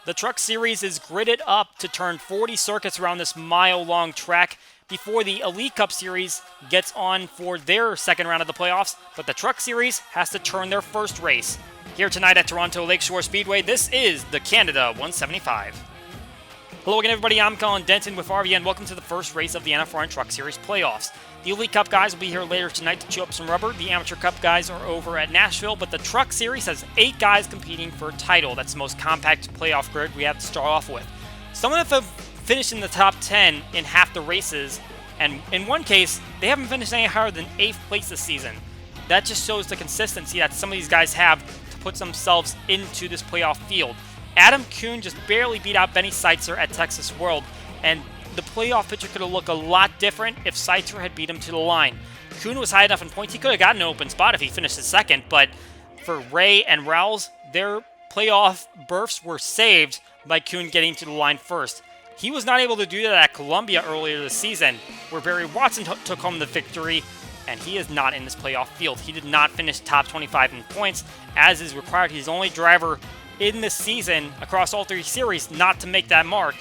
The Truck Series is gridded up to turn 40 circuits around this mile-long track before the Elite Cup Series gets on for their second round of the playoffs, but the Truck Series has to turn their first race. Here tonight at Toronto Lakeshore Speedway, this is the Canada 175. Hello again, everybody. I'm Colin Denton with RV, and welcome to the first race of the NFRN Truck Series playoffs. The Elite Cup guys will be here later tonight to chew up some rubber. The Amateur Cup guys are over at Nashville, but the Truck Series has 8 guys competing for a title. That's the most compact playoff grid we have to start off with. Some of them have finished in the top 10 in half the races, and in one case, they haven't finished any higher than 8th place this season. That just shows the consistency that some of these guys have to put themselves into this playoff field. Adam Coon just barely beat out Benny Seitzer at Texas World, and the playoff picture could have looked a lot different if Seitzer had beat him to the line. Coon was high enough in points, he could have gotten an open spot if he finished in second, but for Ray and Rawls, their playoff berths were saved by Coon getting to the line first. He was not able to do that at Columbia earlier this season, where Barry Watson took home the victory, and he is not in this playoff field. He did not finish top 25 in points, as is required. He's the only driver in this season across all 3 series not to make that mark.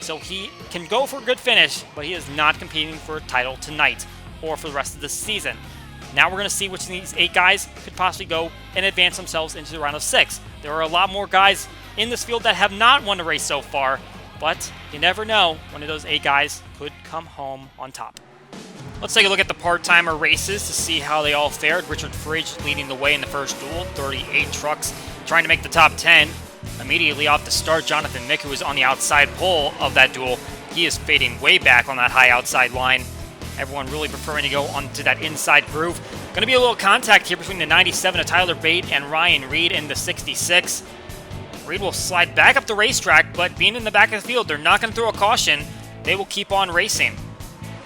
So he can go for a good finish, but he is not competing for a title tonight or for the rest of the season. Now we're going to see which of these 8 guys could possibly go and advance themselves into the round of 6. There are a lot more guys in this field that have not won a race so far, but you never know, one of those 8 guys could come home on top. Let's take a look at the part-timer races to see how they all fared. Richard Fridge leading the way in the first duel, 38 trucks trying to make the top 10. Immediately off the start, Jonathan Mick, who was on the outside pole of that duel, he is fading way back on that high outside line. Everyone really preferring to go onto that inside groove. Going to be a little contact here between the 97 of Tyler Bate and Ryan Reed in the 66. Reed will slide back up the racetrack, but being in the back of the field, they're not going to throw a caution. They will keep on racing.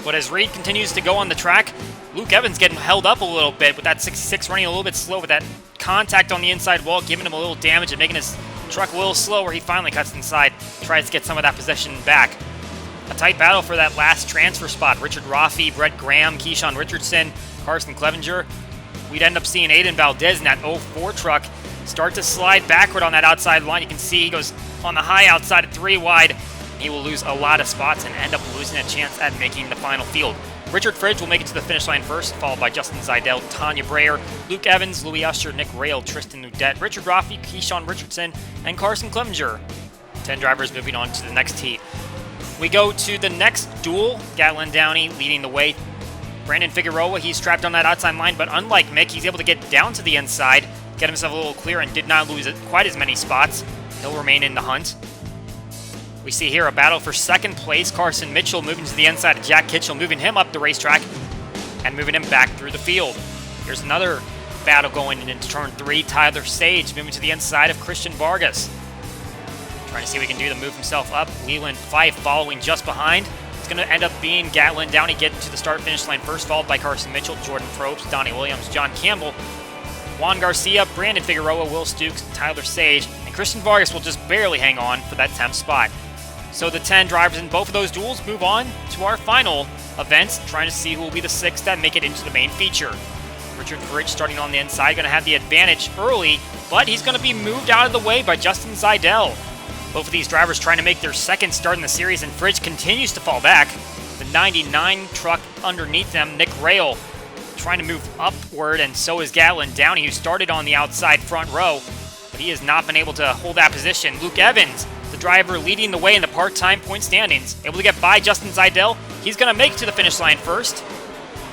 But as Reed continues to go on the track, Luke Evans getting held up a little bit with that 66 running a little bit slow with that contact on the inside wall, giving him a little damage and making his truck a little slower. He finally cuts inside, tries to get some of that possession back. A tight battle for that last transfer spot. Richard Raffy, Brett Graham, Keyshawn Richardson, Carson Clevenger. We'd end up seeing Aiden Valdez in that 04 truck start to slide backward on that outside line. You can see he goes on the high outside at 3 wide. He will lose a lot of spots and end up losing a chance at making the final field. Richard Fridge will make it to the finish line first, followed by Justin Zeidel, Tanya Breyer, Luke Evans, Louis Usher, Nick Rail, Tristan Nudette, Richard Raffy, Keyshawn Richardson, and Carson Clevenger. 10 drivers moving on to the next heat. We go to the next duel. Gatlin Downey leading the way. Brandon Figueroa, he's trapped on that outside line, but unlike Mick, he's able to get down to the inside, get himself a little clear, and did not lose quite as many spots. He'll remain in the hunt. We see here a battle for second place. Carson Mitchell moving to the inside of Jack Kitchell, moving him up the racetrack and moving him back through the field. Here's another battle going into turn 3. Tyler Sage moving to the inside of Christian Vargas. Trying to see what he can do to move himself up. Leland Fife following just behind. It's going to end up being Gatlin Downey getting to the start-finish line first, followed by Carson Mitchell, Jordan Probst, Donnie Williams, John Campbell, Juan Garcia, Brandon Figueroa, Will Stukes, Tyler Sage, and Christian Vargas will just barely hang on for that 10th spot. So the 10 drivers in both of those duels move on to our final events, trying to see who will be the 6 that make it into the main feature. Richard Fridge starting on the inside, going to have the advantage early, but he's going to be moved out of the way by Justin Zeidel. Both of these drivers trying to make their second start in the series, and Fridge continues to fall back. The 99 truck underneath them, Nick Rail, trying to move upward, and so is Gatlin Downey, who started on the outside front row, but he has not been able to hold that position. Luke Evans, the driver leading the way in the part-time point standings, able to get by Justin Zeidel. He's going to make it to the finish line first,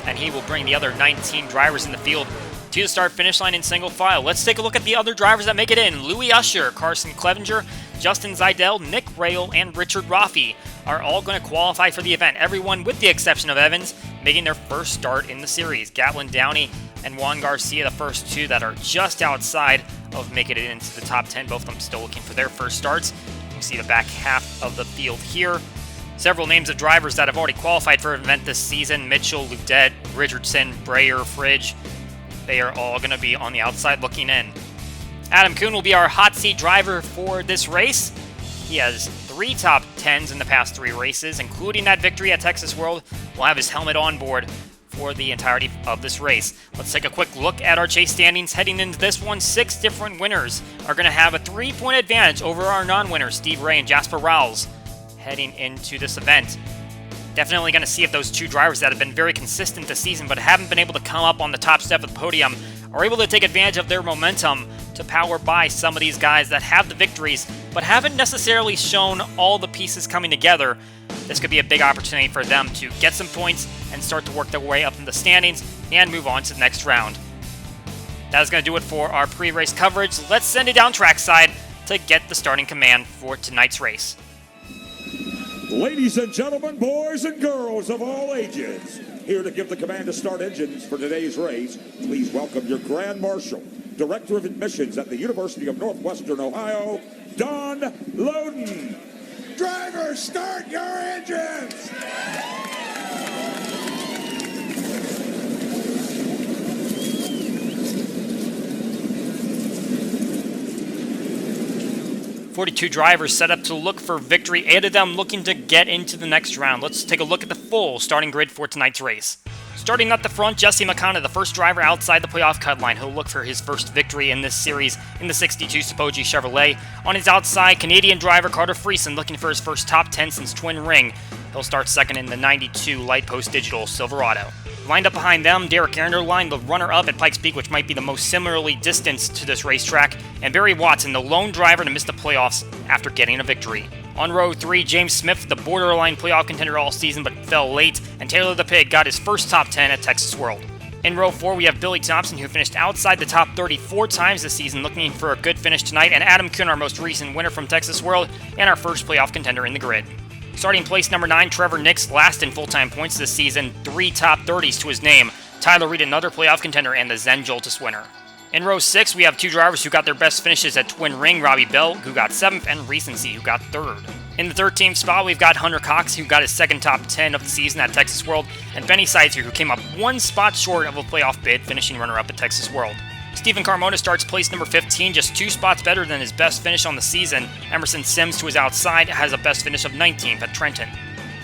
and he will bring the other 19 drivers in the field to the start-finish line in single file. Let's take a look at the other drivers that make it in. Louis Usher, Carson Clevenger, Justin Zeidel, Nick Rail, and Richard Raffy are all going to qualify for the event. Everyone, with the exception of Evans, making their first start in the series. Gatlin Downey and Juan Garcia, the first 2 that are just outside of making it into the top 10. Both of them still looking for their first starts. You see the back half of the field here. Several names of drivers that have already qualified for an event this season. Mitchell, Ludette, Richardson, Breyer, Fridge. They are all going to be on the outside looking in. Adam Coon will be our hot seat driver for this race. He has 3 top 10s in the past 3 races, including that victory at Texas World. Will have his helmet on board for the entirety of this race. Let's take a quick look at our chase standings. Heading into this one, 6 different winners are going to have a 3-point advantage over our non-winners, Steve Ray and Jasper Rowles, heading into this event. Definitely going to see if those 2 drivers that have been very consistent this season but haven't been able to come up on the top step of the podium are able to take advantage of their momentum to power by some of these guys that have the victories but haven't necessarily shown all the pieces coming together. This could be a big opportunity for them to get some points and start to work their way up in the standings and move on to the next round. That is going to do it for our pre-race coverage. Let's send it down trackside to get the starting command for tonight's race. Ladies and gentlemen, boys and girls of all ages, here to give the command to start engines for today's race, please welcome your Grand Marshal, Director of Admissions at the University of Northwestern Ohio, Don Loden. Drivers, start your engines! 42 drivers set up to look for victory, 8 of them looking to get into the next round. Let's take a look at the full starting grid for tonight's race. Starting at the front, Jesse McConnell, the first driver outside the playoff cut line. He'll look for his first victory in this series in the 62 Spoji Chevrolet. On his outside, Canadian driver Carter Friesen looking for his first top 10 since Twin Ring. He'll start second in the 92 Light Post Digital Silverado. Lined up behind them, Derek Anderline, the runner-up at Pikes Peak, which might be the most similarly distanced to this racetrack, and Barry Watson, the lone driver to miss the playoffs after getting a victory. On row 3, James Smith, the borderline playoff contender all season but fell late, and Taylor the Pig got his first top 10 at Texas World. In row 4, we have Billy Thompson, who finished outside the top 30 4 times this season, looking for a good finish tonight, and Adam Coon, our most recent winner from Texas World, and our first playoff contender in the grid. Starting place number 9, Trevor Nix, last in full-time points this season, 3 top 30s to his name. Tyler Reed, another playoff contender, and the Zen Joltis winner. In row 6, we have 2 drivers who got their best finishes at Twin Ring, Robbie Bell, who got 7th, and Recency, who got 3rd. In the 13th spot, we've got Hunter Cox, who got his second top 10 of the season at Texas World, and Benny Seitzer, who came up 1 spot short of a playoff bid, finishing runner-up at Texas World. Stephen Carmona starts place number 15, just 2 spots better than his best finish on the season. Emerson Sims, to his outside, has a best finish of 19th at Trenton.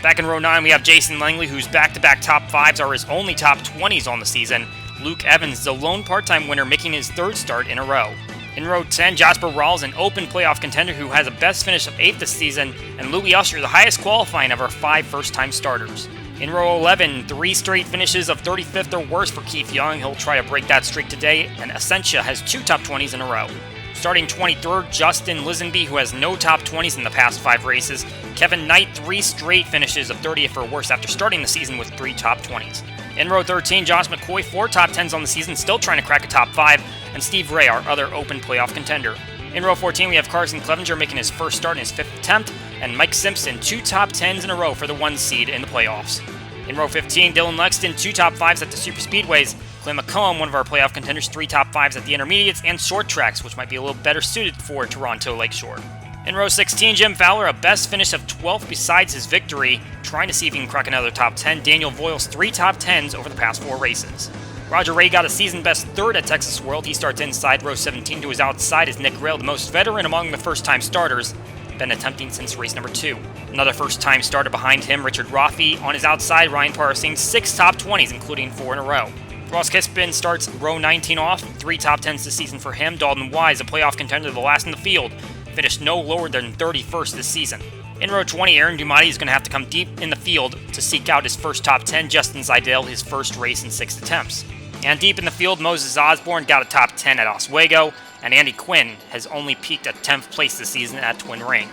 Back in row 9, we have Jason Langley, whose back-to-back top 5s are his only top 20s on the season. Luke Evans, the lone part-time winner, making his 3rd start in a row. In row 10, Jasper Rowles, an open playoff contender who has a best finish of 8th this season, and Louis Usher, the highest qualifying of our 5 first-time starters. In row 11, 3 straight finishes of 35th or worse for Keith Young. He'll try to break that streak today, and Essentia has 2 top 20s in a row. Starting 23rd, Justin Lisenby, who has no top 20s in the past 5 races. Kevin Knight, 3 straight finishes of 30th or worse after starting the season with 3 top 20s. In row 13, Josh McCoy, 4 top 10s on the season, still trying to crack a top 5, and Steve Ray, our other open playoff contender. In row 14, we have Carson Clevenger making his first start in his 5th attempt, and Mike Simpson, 2 top 10s in a row for the 1 seed in the playoffs. In row 15, Dylan Lexton, 2 top 5s at the Super Speedways. Clay McComb, one of our playoff contenders, 3 top 5s at the Intermediates and Short Tracks, which might be a little better suited for Toronto Lakeshore. In row 16, Jim Fowler, a best finish of 12th besides his victory, trying to see if he can crack another top 10. Daniel Voiles, 3 top 10s over the past 4 races. Roger Ray got a season-best 3rd at Texas World. He starts inside row 17. To his outside is Nick Rail, the most veteran among the first-time starters, been attempting since race number 2. Another first-time starter behind him, Richard Roffey. On his outside, Ryan Parasing, 6 top 20s, including 4 in a row. Ross Kispin starts row 19 off, 3 top 10s this season for him. Dalton Wise, a playoff contender, the last in the field, finished no lower than 31st this season. In row 20, Aaron Dumati is going to have to come deep in the field to seek out his first top 10. Justin Zidell, his first race in 6 attempts. And deep in the field, Moses Osborne got a top 10 at Oswego, and Andy Quinn has only peaked at 10th place this season at Twin Ring.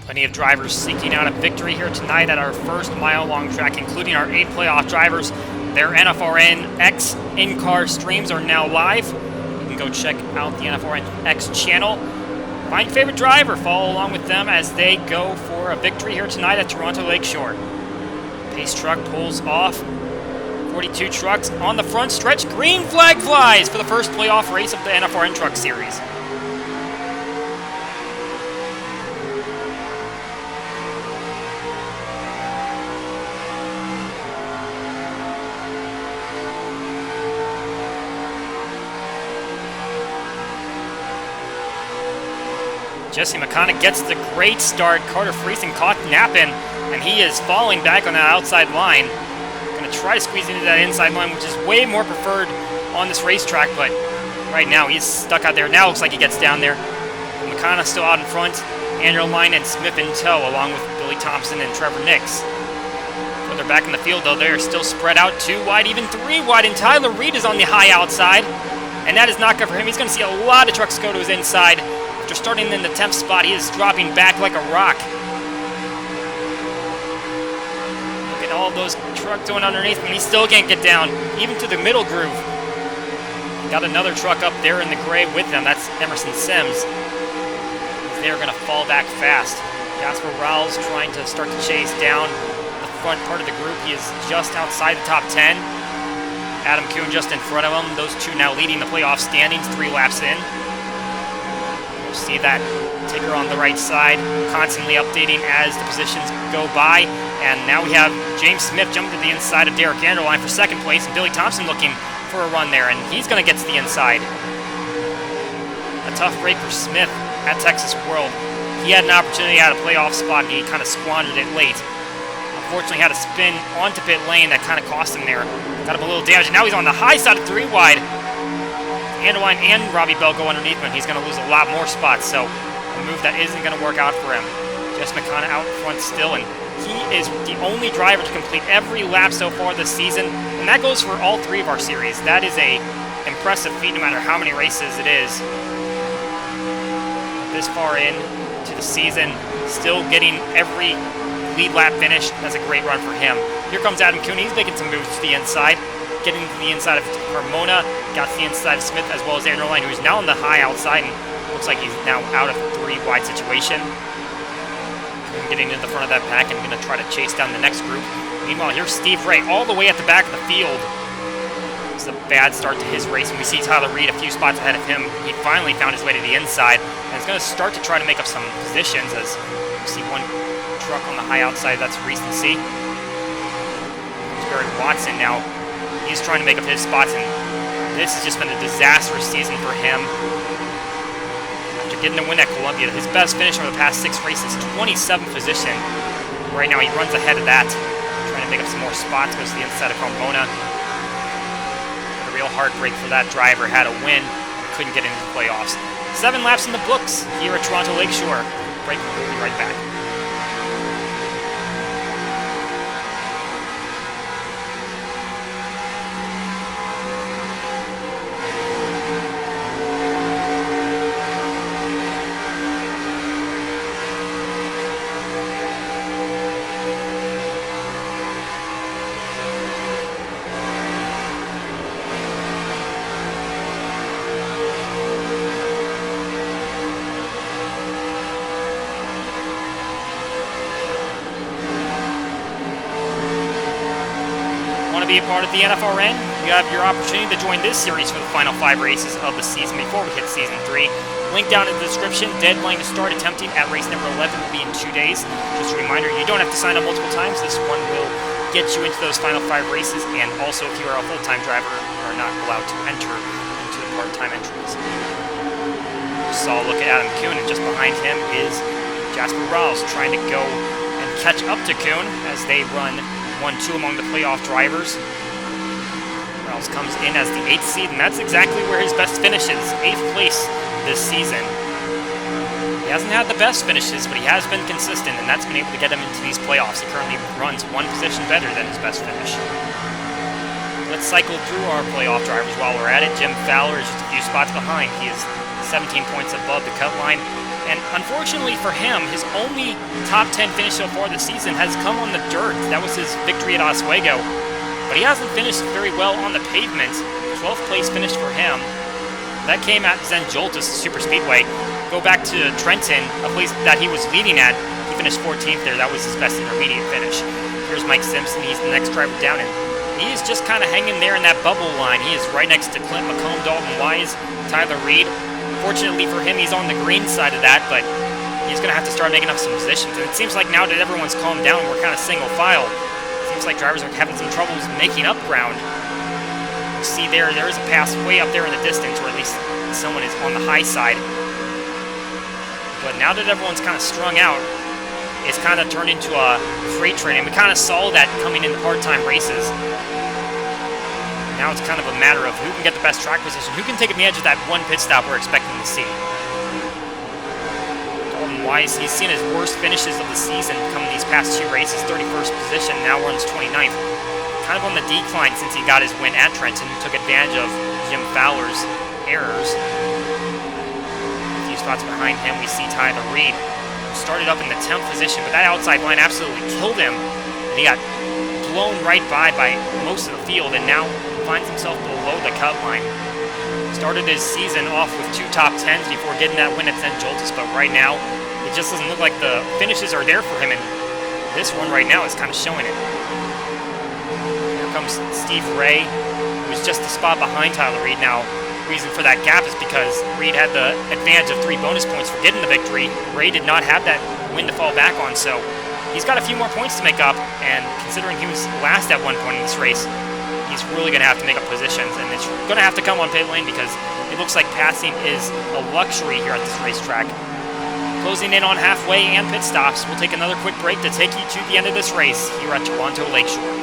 Plenty of drivers seeking out a victory here tonight at our first mile-long track, including our 8 playoff drivers. Their NFRN X in-car streams are now live. You can go check out the NFRN X channel. Find your favorite driver, follow along with them as they go for a victory here tonight at Toronto Lakeshore. Pace truck pulls off. 42 trucks on the front stretch. Green flag flies for the first playoff race of the NFRN Truck Series. Jesse McConnell gets the great start. Carter Friesen caught napping, and he is falling back on that outside line. Going to Going to try to squeeze into that inside line, which is way more preferred on this racetrack, but right now he's stuck out there. Now looks like he gets down there. McConnell still out in front. Andrew Line and Smith in tow, along with Billy Thompson and Trevor Nix. But they're back in the field, though. They're still spread out 2 wide, even 3 wide, and Tyler Reed is on the high outside. And that is not good for him. He's going to see a lot of trucks go to his inside. After starting in the 10th spot, he is dropping back like a rock. Look at all those trucks going underneath him. He still can't get down, even to the middle groove. Got another truck up there in the gray with them. That's Emerson Sims. They're going to fall back fast. Jasper Rowles trying to start to chase down the front part of the group. He is just outside the top 10. Adam Coon just in front of him. Those two now leading the playoff standings 3 laps in. You'll see that ticker on the right side constantly updating as the positions go by. And now we have James Smith jumping to the inside of Derek Anderline for 2nd place, and Billy Thompson looking for a run there, and he's going to get to the inside. A tough break for Smith at Texas World. He had an opportunity at a playoff spot, and he kind of squandered it late. Unfortunately, had to spin onto pit lane. That kind of cost him there. Got him a little damage, and now he's on the high side of 3 wide. Anderline and Robbie Bell go underneath him, and he's going to lose a lot more spots, so a move that isn't going to work out for him. Jess McConnell out front still, and he is the only driver to complete every lap so far this season, and that goes for all 3 of our series. That is a impressive feat no matter how many races it is. This far in to the season, still getting every lead lap finish. That's a great run for him. Here comes Adam Coon. He's making some moves to the inside, getting to the inside of Carmona, got to the inside of Smith, as well as Andrew Line, who's now on the high outside, and looks like he's now out of the 3 wide situation. Getting into the front of that pack and going to try to chase down the next group. Meanwhile, here's Steve Ray all the way at the back of the field. It's a bad start to his race, and we see Tyler Reed a few spots ahead of him. He finally found his way to the inside, and is going to start to try to make up some positions as you see one truck on the high outside. That's Recency. Barry Watson now. He's trying to make up his spots, and this has just been a disastrous season for him. After getting a win at Columbia, his best finish over the past 6 races, 27th position. Right now, he runs ahead of that, trying to make up some more spots, goes to the inside of Carmona. Real heartbreak for that driver. Had a win, couldn't get into the playoffs. 7 laps in the books here at Toronto Lakeshore. Break, we'll be right back. Be a part of the NFRN, you have your opportunity to join this series for the final 5 races of the season before we hit season 3. Link down in the description. Deadline to start attempting at race number 11 will be in 2 days. Just a reminder, you don't have to sign up multiple times. This one will get you into those final 5 races, and also if you are a full-time driver, you are not allowed to enter into the part-time entries. Just saw a look at Adam Coon, and just behind him is Jasper Rowles trying to go and catch up to Coon as they run 1-2 among the playoff drivers. Rowles comes in as the 8th seed, and that's exactly where his best finish is, 8th place this season. He hasn't had the best finishes, but he has been consistent, and that's been able to get him into these playoffs. He currently runs 1 position better than his best finish. Let's cycle through our playoff drivers while we're at it. Jim Fowler is just a few spots behind. He is 17 points above the cut line. And unfortunately for him, his only top 10 finish so far this season has come on the dirt. That was his victory at Oswego. But he hasn't finished very well on the pavement. 12th place finish for him. That came at Zen Joltis Super Speedway. Go back to Trenton, a place that he was leading at. He finished 14th there. That was his best intermediate finish. Here's Mike Simpson. He's the next driver down, and he is just kind of hanging there in that bubble line. He is right next to Clint McComb, Dalton Wise, Tyler Reed. Fortunately for him, he's on the green side of that, but he's going to have to start making up some positions. And it seems like now that everyone's calmed down, we're kind of single file. It seems like drivers are having some troubles making up ground. You see there is a pass way up there in the distance, or at least someone is on the high side. But now that everyone's kind of strung out, it's kind of turned into a freight train, and we kind of saw that coming in the part-time races. Now it's kind of a matter of who can get the best track position, who can take advantage of that one pit stop we're expecting to see. Dalton Wise, he's seen his worst finishes of the season coming these past 2 races. 31st position, now runs 29th. Kind of on the decline since he got his win at Trenton, took advantage of Jim Fowler's errors. A few spots behind him, we see Tyler Reed, who started up in the 10th position, but that outside line absolutely killed him. And he got blown right by most of the field, and now finds himself below the cut line. Started his season off with 2 top 10s before getting that win at St. Joltis, but right now, it just doesn't look like the finishes are there for him, and this one right now is kind of showing it. Here comes Steve Ray, who's just a spot behind Tyler Reed. Now, reason for that gap is because Reed had the advantage of 3 bonus points for getting the victory. Ray did not have that win to fall back on, so he's got a few more points to make up, and considering he was last at one point in this race, he's really going to have to make up positions, and it's going to have to come on pit lane because it looks like passing is a luxury here at this racetrack. Closing in on halfway and pit stops, we'll take another quick break to take you to the end of this race here at Toronto Lakeshore.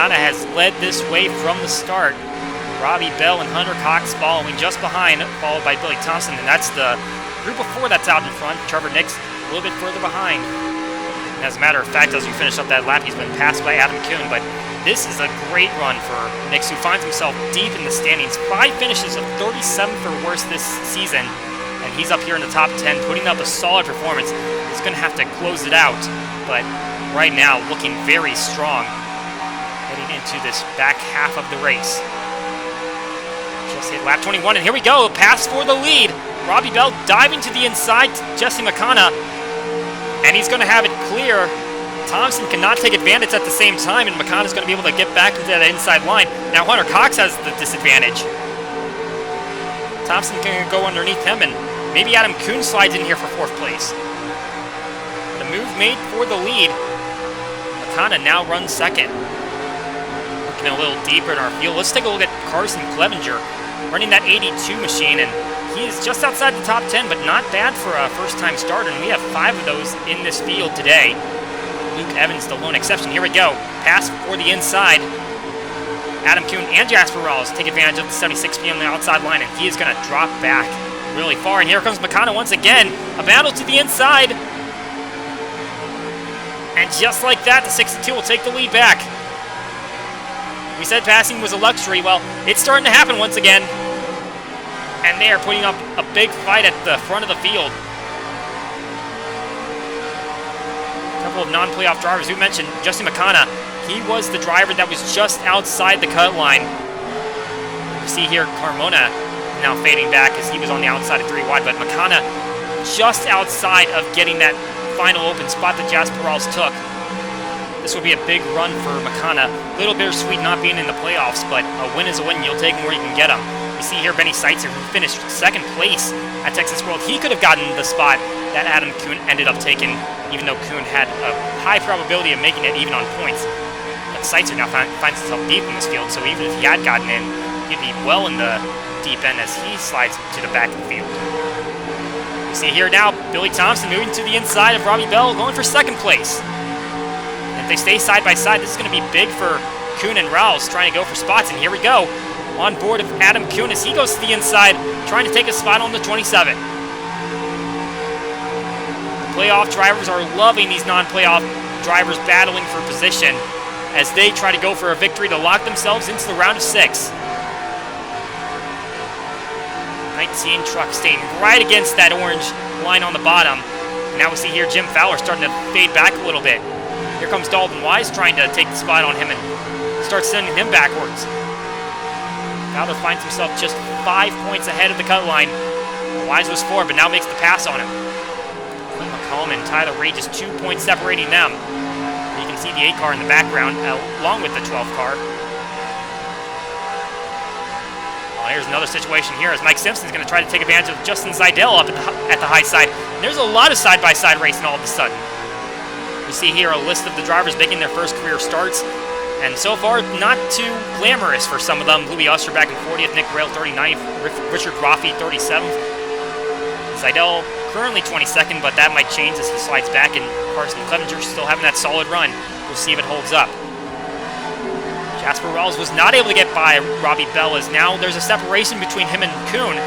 Has led this way from the start. Robbie Bell and Hunter Cox following just behind, followed by Billy Thompson, and that's the group of 4 that's out in front. Trevor Nix a little bit further behind. And as a matter of fact, as we finish up that lap, he's been passed by Adam Coon, but this is a great run for Nix, who finds himself deep in the standings. 5 finishes of 37th or worse this season, and he's up here in the top 10, putting up a solid performance. He's going to have to close it out, but right now looking very strong heading into this back half of the race. Just hit lap 21, and here we go. Pass for the lead. Robbie Bell diving to the inside to Jesse McConna, and he's going to have it clear. Thompson cannot take advantage at the same time, and McConna's going to be able to get back into that inside line. Now Hunter Cox has the disadvantage. Thompson can go underneath him, and maybe Adam Coon slides in here for 4th place. The move made for the lead. McConna now runs 2nd. Looking a little deeper in our field, let's take a look at Carson Clevenger running that 82 machine, and he is just outside the top 10, but not bad for a first-time starter, and we have 5 of those in this field today. Luke Evans, the lone exception. Here we go. Pass for the inside. Adam Coon and Jasper Rawls take advantage of the 76 on the outside line, and he is going to drop back really far, and here comes McConna once again. A battle to the inside. And just like that, the 62 will take the lead back. We said passing was a luxury. Well, it's starting to happen once again. And they are putting up a big fight at the front of the field. A couple of non-playoff drivers. We mentioned Justin McConna. He was the driver that was just outside the cut line. You see here Carmona now fading back as he was on the outside of 3 wide, but McConna just outside of getting that final open spot that Jasper Rawls took. This will be a big run for McConna. A little bittersweet not being in the playoffs, but a win is a win. You'll take them where you can get them. We see here Benny Seitzer, who finished 2nd place at Texas World. He could have gotten the spot that Adam Coon ended up taking, even though Coon had a high probability of making it even on points. But Seitzer now finds himself deep in this field, so even if he had gotten in, he'd be well in the deep end as he slides to the back of the field. We see here now Billy Thompson moving to the inside of Robbie Bell, going for 2nd place. If they stay side by side, this is going to be big for Coon and Rawls trying to go for spots. And here we go. On board of Adam Coon as he goes to the inside, trying to take a spot on the 27. The playoff drivers are loving these non-playoff drivers battling for position as they try to go for a victory to lock themselves into the round of 6. 19 truck staying right against that orange line on the bottom. Now we see here Jim Fowler starting to fade back a little bit. Here comes Dalton Wise trying to take the spot on him and start sending him backwards. Fowler finds himself just 5 points ahead of the cut line. Wise was 4, but now makes the pass on him. Clint McCollum and Tyler Ray just 2 points separating them. You can see the 8 car in the background, along with the 12 car. Well, here's another situation here as Mike Simpson's going to try to take advantage of Justin Seidel up at the high side. And there's a lot of side-by-side racing all of a sudden. We see here a list of the drivers making their first career starts. And so far, not too glamorous for some of them. Louis Usher back in 40th, Nick Rail 39th, Richard Raffy 37th. Seidel currently 22nd, but that might change as he slides back, and Carson Clevenger still having that solid run. We'll see if it holds up. Jasper Wells was not able to get by Robbie Bell, as now there's a separation between him and Coon.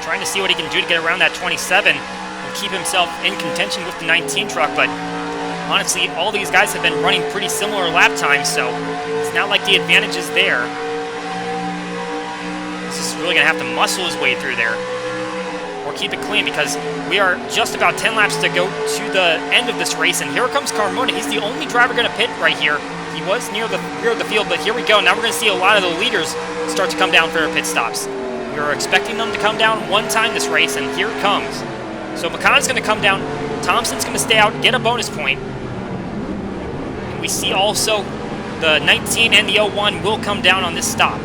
Trying to see what he can do to get around that 27 and keep himself in contention with the 19 truck, but honestly, all these guys have been running pretty similar lap times, so it's not like the advantage is there. He's just really going to have to muscle his way through there, or keep it clean, because we are just about 10 laps to go to the end of this race, and here comes Carmona. He's the only driver going to pit right here. He was near the rear of the field, but here we go. Now we're going to see a lot of the leaders start to come down for their pit stops. We were expecting them to come down one time this race, and here it comes. So McConnell's going to come down. Thompson's going to stay out, get a bonus point. We see also the 19 and the 01 will come down on this stop.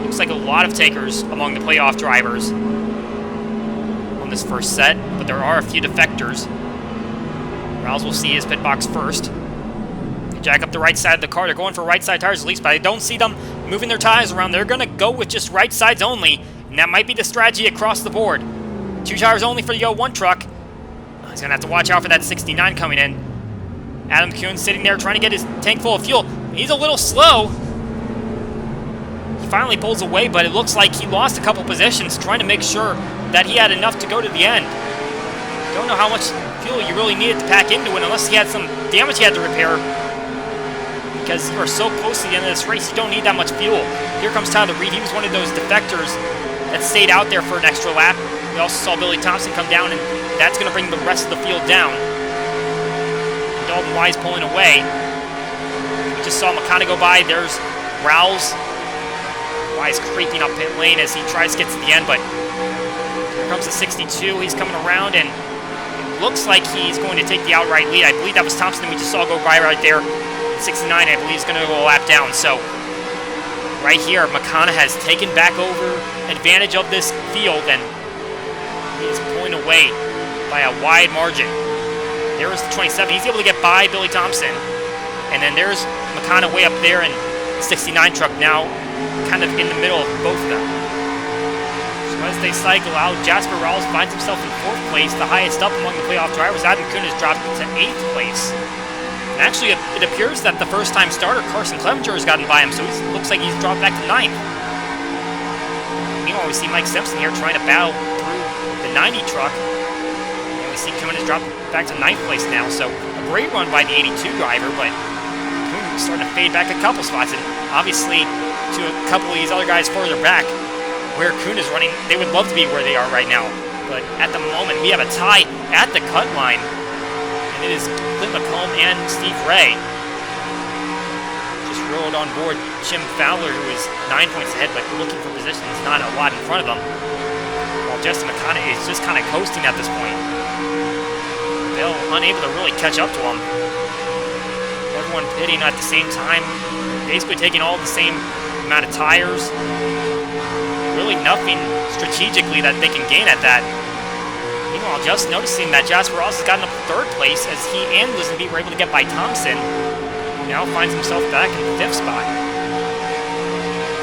Looks like a lot of takers among the playoff drivers on this first set, but there are a few defectors. Rouse will see his pit box first. They jack up the right side of the car. They're going for right side tires at least, but I don't see them moving their tires around. They're going to go with just right sides only, and that might be the strategy across the board. 2 tires only for the 01 truck. He's going to have to watch out for that 69 coming in. Adam Coon sitting there trying to get his tank full of fuel. He's a little slow. He finally pulls away, but it looks like he lost a couple positions trying to make sure that he had enough to go to the end. Don't know how much fuel you really needed to pack into it unless he had some damage he had to repair. Because you are so close to the end of this race, you don't need that much fuel. Here comes Tyler Reed. He was one of those defectors that stayed out there for an extra lap. We also saw Billy Thompson come down, and that's going to bring the rest of the field down. And Dalton Wise pulling away. We just saw McConnell go by. There's Rouse. Wise creeping up pit lane as he tries to get to the end, but here comes the 62. He's coming around, and it looks like he's going to take the outright lead. I believe that was Thompson we just saw go by right there. 69, I believe, is going to go a lap down. So right here, McConnell has taken back over advantage of this field, and he's pulling away by a wide margin. There's the 27. He's able to get by Billy Thompson. And then there's McConnell way up there, and the 69 truck now kind of in the middle of both of them. So as they cycle out, Jasper Rawls finds himself in 4th place, the highest up among the playoff drivers. Adam Coon has dropped to 8th place. And actually, it appears that the first-time starter, Carson Clevenger, has gotten by him, so it looks like he's dropped back to 9th. Meanwhile, we see Mike Simpson here trying to battle through the 90 truck. And we see Coon has dropped back to 9th place now, so a great run by the 82 driver, but Coon starting to fade back a couple spots, and obviously to a couple of these other guys further back, where Coon is running, they would love to be where they are right now. But at the moment, we have a tie at the cut line, and it is Clint McComb and Steve Ray. Just rode on board Jim Fowler, who is 9 points ahead, but looking for positions, not a lot in front of them. While Justin McConnell is just kind of coasting at this point. Bell unable to really catch up to him. Everyone pitting at the same time, basically taking all the same amount of tires. Really nothing strategically that they can gain at that. Meanwhile, just noticing that Jasper Ross has gotten up to 3rd place as he and Lisenby were able to get by Thompson. He now finds himself back in the 5th spot.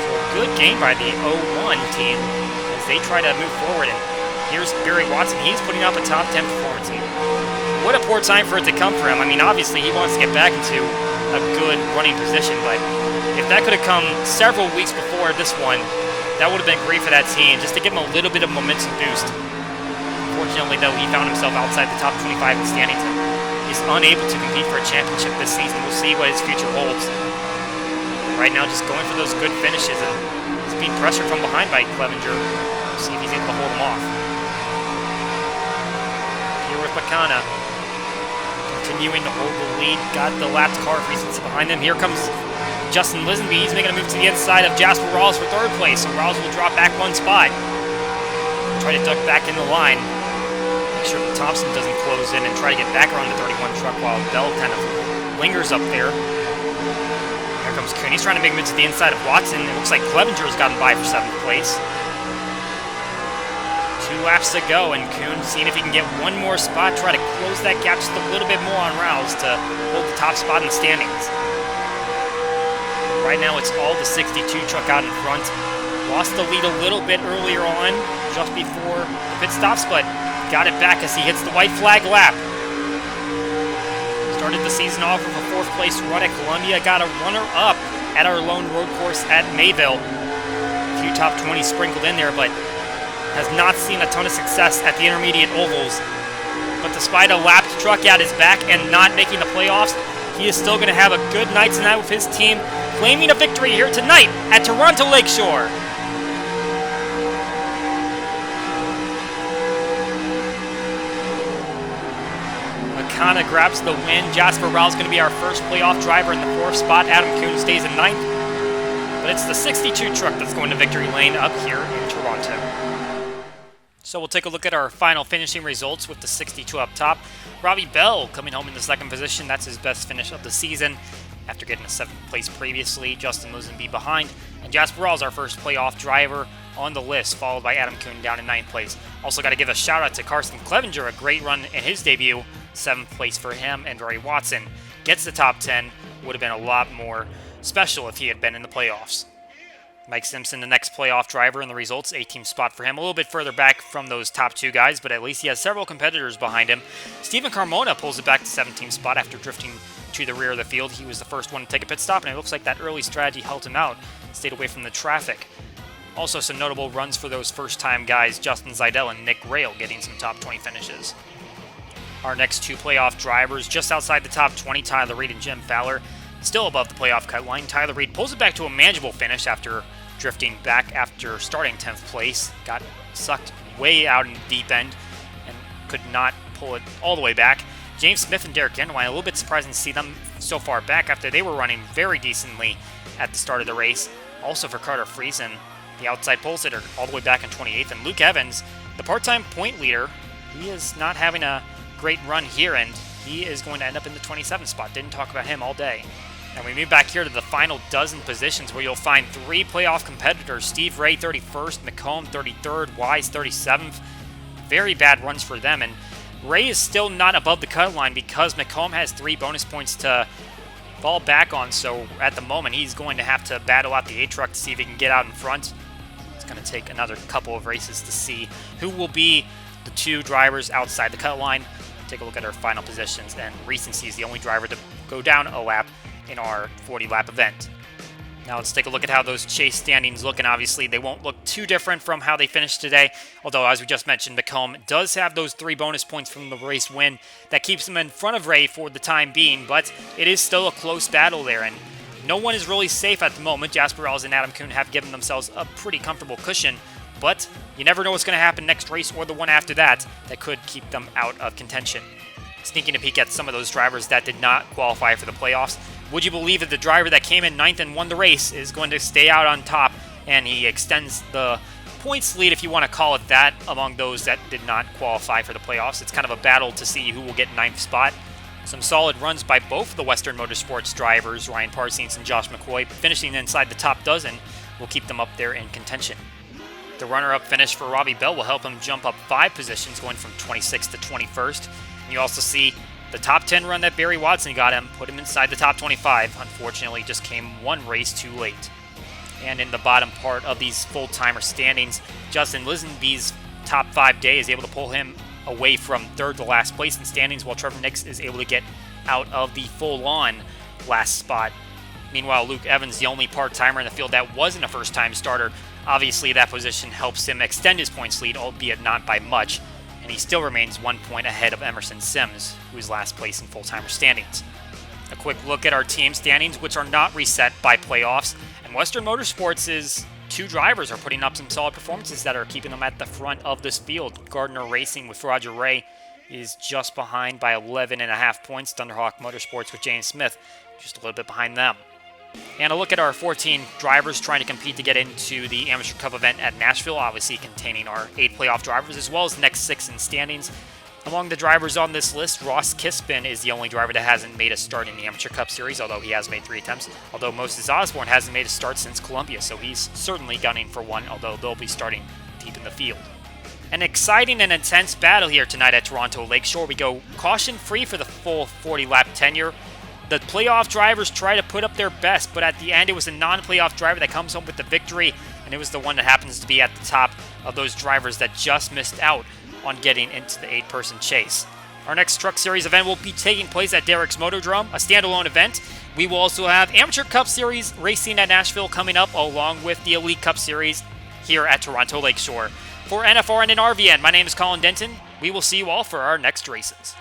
So a good game by the 01 team as they try to move forward. And here's Barry Watson. He's putting up a top 10 performance. What a poor time for it to come for him. I mean, obviously he wants to get back into a good running position, but if that could have come several weeks before this one, that would have been great for that team, just to give him a little bit of momentum boost. Unfortunately, though, he found himself outside the top 25 in standings. He's unable to compete for a championship this season. We'll see what his future holds. Right now, just going for those good finishes, and he's being pressured from behind by Clevenger. We'll see if he's able to hold him off. Here with McConnell. continuing to hold the lead. Got the lapped car of recency behind them. Here comes Justin Lisenby. He's making a move to the inside of Jasper Rawls for third place, so Rawls will drop back one spot. Try to duck back in the line. Make sure that Thompson doesn't close in and try to get back around the 31 truck while Bell kind of lingers up there. Here comes Coon. He's trying to make a move to the inside of Watson. It looks like Clevenger's gotten by for 7th place. 2 laps to go, and Coon seeing if he can get one more spot, try to close that gap just a little bit more on Rawls to hold the top spot in the standings. Right now, it's all the 62 truck out in front. Lost the lead a little bit earlier on, just before the pit stops, but got it back as he hits the white flag lap. Started the season off with a 4th place run at Columbia. Got a runner-up at our lone road course at Mayville. A few top 20s sprinkled in there, but has not seen a ton of success at the intermediate ovals. But despite a lapped truck at his back and not making the playoffs, he is still going to have a good night tonight with his team, claiming a victory here tonight at Toronto Lakeshore. McConna grabs the win. Jasper Rawls going to be our first playoff driver in the 4th spot. Adam Coon stays in 9th. But it's the 62 truck that's going to victory lane up here in Toronto. So we'll take a look at our final finishing results with the 62 up top. Robbie Bell coming home in the 2nd position. That's his best finish of the season after getting a 7th place previously. Justin Lisenby behind. And Jasper Rawls, our first playoff driver on the list, followed by Adam Coon down in 9th place. Also got to give a shout out to Carson Clevenger, a great run in his debut. 7th place for him, and Rory Watson gets the top 10. Would have been a lot more special if he had been in the playoffs. Mike Simpson, the next playoff driver in the results, 18th spot for him. A little bit further back from those top 2 guys, but at least he has several competitors behind him. Stephen Carmona pulls it back to 17th spot after drifting to the rear of the field. He was the first one to take a pit stop, and it looks like that early strategy helped him out, stayed away from the traffic. Also some notable runs for those first-time guys, Justin Zeidel and Nick Rail, getting some top 20 finishes. Our next 2 playoff drivers, just outside the top 20, Tyler Reed and Jim Fowler, still above the playoff cut line. Tyler Reed pulls it back to a manageable finish after drifting back after starting 10th place. Got sucked way out in the deep end and could not pull it all the way back. James Smith and Derek Genwine, a little bit surprising to see them so far back after they were running very decently at the start of the race. Also for Carter Friesen, the outside pole sitter, all the way back in 28th. And Luke Evans, the part-time point leader, he is not having a great run here, and he is going to end up in the 27th spot. Didn't talk about him all day. And we move back here to the final dozen positions where you'll find 3 playoff competitors. Steve Ray 31st, McComb 33rd, Wise 37th. Very bad runs for them, and Ray is still not above the cut line because McComb has 3 bonus points to fall back on, so at the moment he's going to have to battle out the A-truck to see if he can get out in front. It's going to take another couple of races to see who will be the 2 drivers outside the cut line. Take a look at our final positions, and Recency is the only driver to go down a lap in our 40-lap event. Now let's take a look at how those chase standings look, and obviously they won't look too different from how they finished today, although as we just mentioned, McComb does have those 3 bonus points from the race win that keeps him in front of Ray for the time being, but it is still a close battle there, and no one is really safe at the moment. Jasper Rawls and Adam Coon have given themselves a pretty comfortable cushion, but you never know what's going to happen next race or the one after that could keep them out of contention. Sneaking a peek at some of those drivers that did not qualify for the playoffs. Would you believe that the driver that came in 9th and won the race is going to stay out on top, and he extends the points lead, if you want to call it that, among those that did not qualify for the playoffs? It's kind of a battle to see who will get 9th spot. Some solid runs by both the Western Motorsports drivers, Ryan Parsons and Josh McCoy, finishing inside the top dozen will keep them up there in contention. The runner-up finish for Robbie Bell will help him jump up 5 positions, going from 26th to 21st. And you also see the top 10 run that Barry Watson got him, put him inside the top 25. Unfortunately, just came 1 race too late. And in the bottom part of these full-timer standings, Justin Lisenby's top 5 day is able to pull him away from 3rd to last place in standings, while Trevor Nix is able to get out of the full-on last spot. Meanwhile, Luke Evans, the only part-timer in the field that wasn't a first-time starter, obviously that position helps him extend his points lead, albeit not by much, and he still remains 1 point ahead of Emerson Sims, who is last place in full-timer standings. A quick look at our team standings, which are not reset by playoffs, and Western Motorsports' 2 drivers are putting up some solid performances that are keeping them at the front of this field. Gardner Racing with Roger Ray is just behind by 11.5 points. Thunderhawk Motorsports with James Smith just a little bit behind them. And a look at our 14 drivers trying to compete to get into the Amateur Cup event at Nashville, obviously containing our 8 playoff drivers as well as the next 6 in standings. Among the drivers on this list, Ross Kispin is the only driver that hasn't made a start in the Amateur Cup Series, although he has made 3 attempts. Although Moses Osborne hasn't made a start since Columbia, so he's certainly gunning for one, although they'll be starting deep in the field. An exciting and intense battle here tonight at Toronto Lakeshore. We go caution-free for the full 40-lap tenure. The playoff drivers try to put up their best, but at the end it was a non-playoff driver that comes home with the victory, and it was the one that happens to be at the top of those drivers that just missed out on getting into the 8-person chase. Our next Truck Series event will be taking place at Derek's Motordrome, a standalone event. We will also have Amateur Cup Series racing at Nashville coming up, along with the Elite Cup Series here at Toronto Lakeshore. For NFRN and RVN, my name is Colin Denton. We will see you all for our next races.